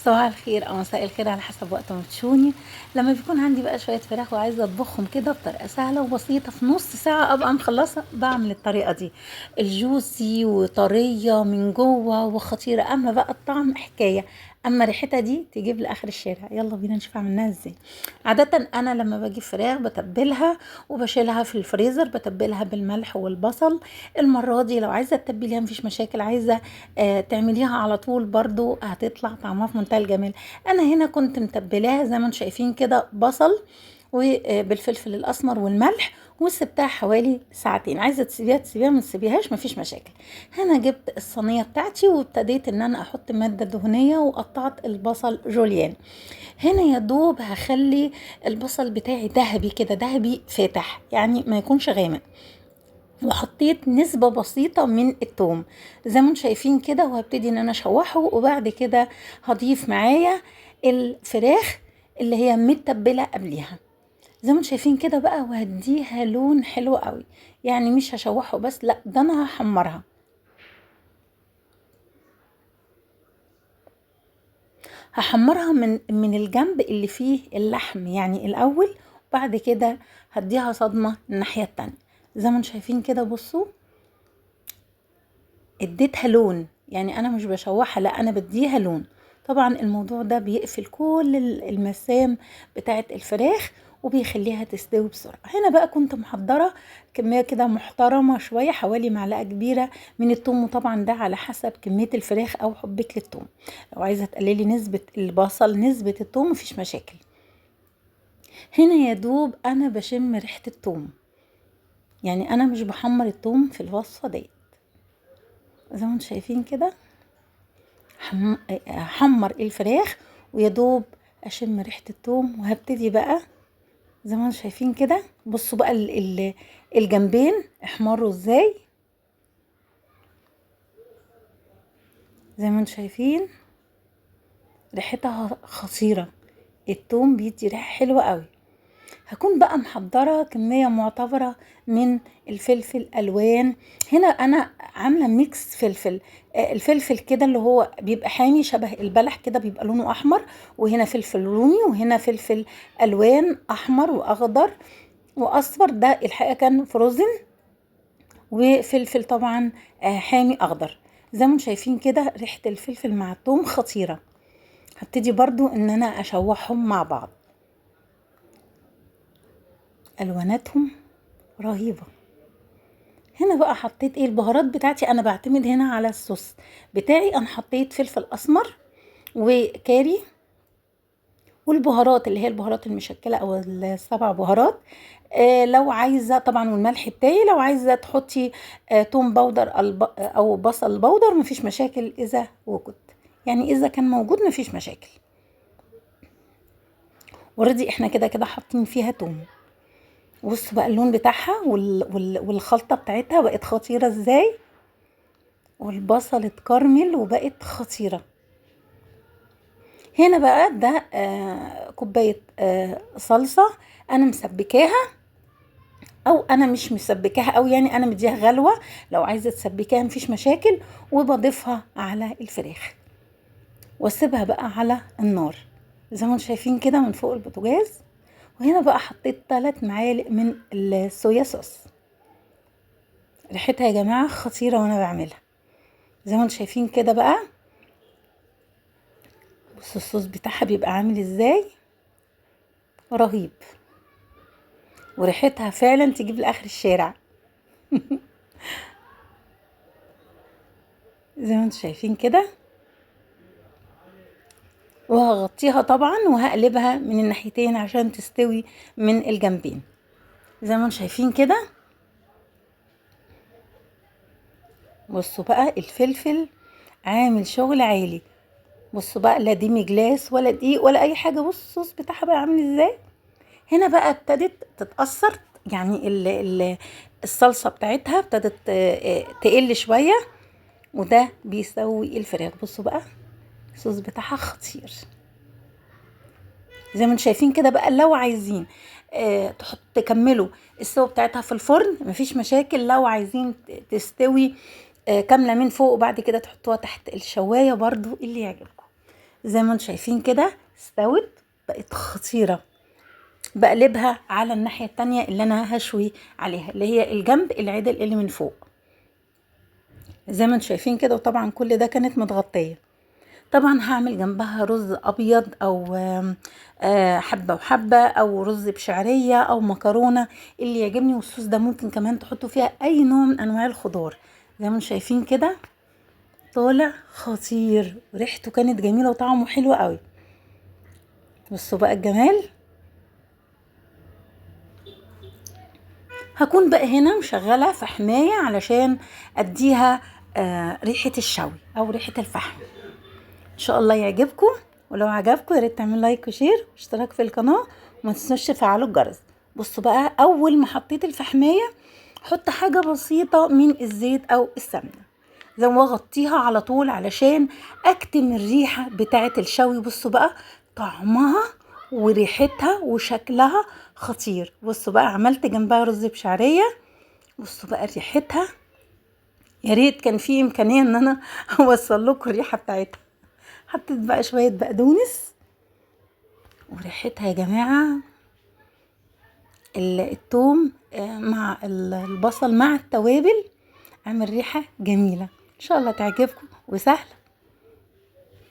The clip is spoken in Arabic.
صباح الخير او مساء الخير على حسب وقت ما بتشوني. لما بيكون عندي بقى شويه فراخ وعايزه اطبخهم كده بطريقه سهله وبسيطه في نص ساعه ابقى مخلصه، بعمل الطريقه دي الجوسي وطريه من جوه وخطيره. اما بقى الطعم حكايه، اما ريحتها دي تجيب لاخر الشارع. يلا بينا نشوف عملناها ازاي. عاده انا لما بجيب فراخ بتبلها وبشيلها في الفريزر، بتبلها بالملح والبصل. المره دي لو عايزه تتبليها مفيش مشاكل، عايزه تعمليها على طول برضو هتطلع طعمها في منتهى الجمال. انا هنا كنت متبلاها زي ما انتم شايفين كده، بصل وبالفلفل الاسمر والملح، وسبتها حوالي ساعتين. عايزه تسيبيها تسيبيها، ما تسيبيهاش مفيش مشاكل. هنا جبت الصينيه بتاعتي وابتديت ان انا احط ماده دهنيه وقطعت البصل جوليان. هنا يا دوب هخلي البصل بتاعي ذهبي كده، ذهبي فاتح يعني ما يكونش غامق. وحطيت نسبة بسيطة من التوم زي ما انتم شايفين كده، وهبتدي ان انا اشوحه. وبعد كده هضيف معايا الفراخ اللي هي متبلة قبليها زي ما انتم شايفين كده بقى، وهديها لون حلو قوي. يعني مش هشوحه بس، لا ده انا هحمرها. هحمرها من الجنب اللي فيه اللحم يعني الاول، وبعد كده هديها صدمة الناحية التانية زي ما انتم شايفين كده. بصوا، اديتها لون، يعني انا مش بشوحها، لا انا بديها لون. طبعا الموضوع ده بيقفل كل المسام بتاعه الفراخ وبيخليها تستوي بسرعه. هنا بقى كنت محضره كميه كده محترمه شويه، حوالي معلقه كبيره من الثوم، وطبعا ده على حسب كميه الفراخ او حبك للثوم. لو عايزه تقللي نسبه البصل نسبه الثوم مفيش مشاكل. هنا يا دوب انا بشم ريحه الثوم، يعني انا مش بحمر الثوم في الوصفه دي. زي ما انتم شايفين كده احمر الفراخ ويا دوب اشم ريحه الثوم، وهبتدي بقى زي ما انتم شايفين كده. بصوا بقى الجنبين احمروا ازاي، زي ما انتم شايفين ريحتها خطيره. الثوم بيدي ريحه حلوه قوي. هكون بقى محضرة كمية معتبرة من الفلفل الوان. هنا انا عاملة ميكس فلفل، الفلفل كده اللي هو بيبقى حامي شبه البلح كده، بيبقى لونه احمر. وهنا فلفل رومي، وهنا فلفل الوان احمر واخضر واصفر، ده الحقيقة كان فروزن. وفلفل طبعا حامي اخضر. زي ما انتم شايفين كده ريحة الفلفل مع الثوم خطيرة. هبتدي برضو ان انا اشوحهم مع بعض، الواناتهم رهيبة. هنا بقى حطيت ايه البهارات بتاعتي. انا بعتمد هنا على الصوص بتاعي. انا حطيت فلفل اسمر وكاري، والبهارات اللي هي البهارات المشكله او السبع بهارات. لو عايزه طبعا، والملح بتاعي. لو عايزه تحطي توم باودر او بصل باودر مفيش مشاكل اذا وجد، يعني اذا كان موجود مفيش مشاكل. اوريدي احنا كده كده حاطين فيها توم. بصوا بقى اللون بتاعها والخلطه بتاعتها بقت خطيره ازاي، والبصل اتكرمل وبقت خطيره. هنا بقى ده كوباية صلصة انا مسبكاها، او انا مش مسبكاها، او يعني انا مديها غلوة. لو عايزة تسبكاها مفيش مشاكل. وبضيفها على الفراخ واسيبها بقى على النار زي ما انتم شايفين كده من فوق البوتاجاز. وهنا بقى حطيت 3 معالق من الصويا صوص. ريحتها يا جماعة خطيرة وانا بعملها زي ما انتم شايفين كده بقى. بصوا الصوص بتاعها بيبقى عامل ازاي، رهيب. وريحتها فعلا تجيب لاخر الشارع. زي ما انتم شايفين كده. وهغطيها طبعا وهقلبها من الناحيتين عشان تستوي من الجنبين زي ما انتم شايفين كده. بصوا بقى الفلفل عامل شغل عالي. بصوا بقى لا دي مجلاس ولا دقيق ولا اي حاجه. بصوا الصوص بتاعها بقى عامل ازاي. هنا بقى ابتدت تتأثر، يعني الصلصه بتاعتها ابتدت تقل شويه، وده بيسوي الفراخ. بصوا بقى الصوص بتاعها خطير زي ما انتم شايفين كده بقى. لو عايزين تكملوا السوا بتاعتها في الفرن مفيش مشاكل. لو عايزين تستوي كامله من فوق وبعد كده تحطوها تحت الشوايه برضو اللي يعجبكم. زي ما انتم شايفين كده استوت، بقت خطيرة. بقلبها على الناحية التانية اللي انا هشوي عليها، اللي هي الجنب العدل اللي من فوق، زي ما انتم شايفين كده. وطبعا كل ده كانت متغطية. طبعا هعمل جنبها رز ابيض، او حبة وحبة، او رز بشعرية، او مكرونة، اللي يعجبني. والصوص ده ممكن كمان تحطوا فيها اي نوع من انواع الخضار. زي ما انتم شايفين كده طالع خطير، وريحته كانت جميلة وطعمه حلو قوي. بصوا بقى الجمال. هكون بقى هنا مشغلة فحماية علشان اديها ريحة الشوي او ريحة الفحم. ان شاء الله يعجبكم. ولو عجبكم يا ريت تعملوا لايك وشير واشتراك في القناه، وما تنسوش تفعلوا الجرس. بصوا بقى، اول ما حطيت الفحمايه حط حاجه بسيطه من الزيت او السمنه، زي ما اغطيها على طول علشان اكتم الريحه بتاعه الشوي. بصوا بقى طعمها وريحتها وشكلها خطير. بصوا بقى عملت جنبها رز بشعريه. بصوا بقى ريحتها، يا ريت كان في امكانيه ان انا اوصل لكم الريحه بتاعتها. حطيت بقى شوية بقدونس، وريحتها يا جماعة التوم مع البصل مع التوابل عامل ريحة جميلة. ان شاء الله تعجبكم وسهلة.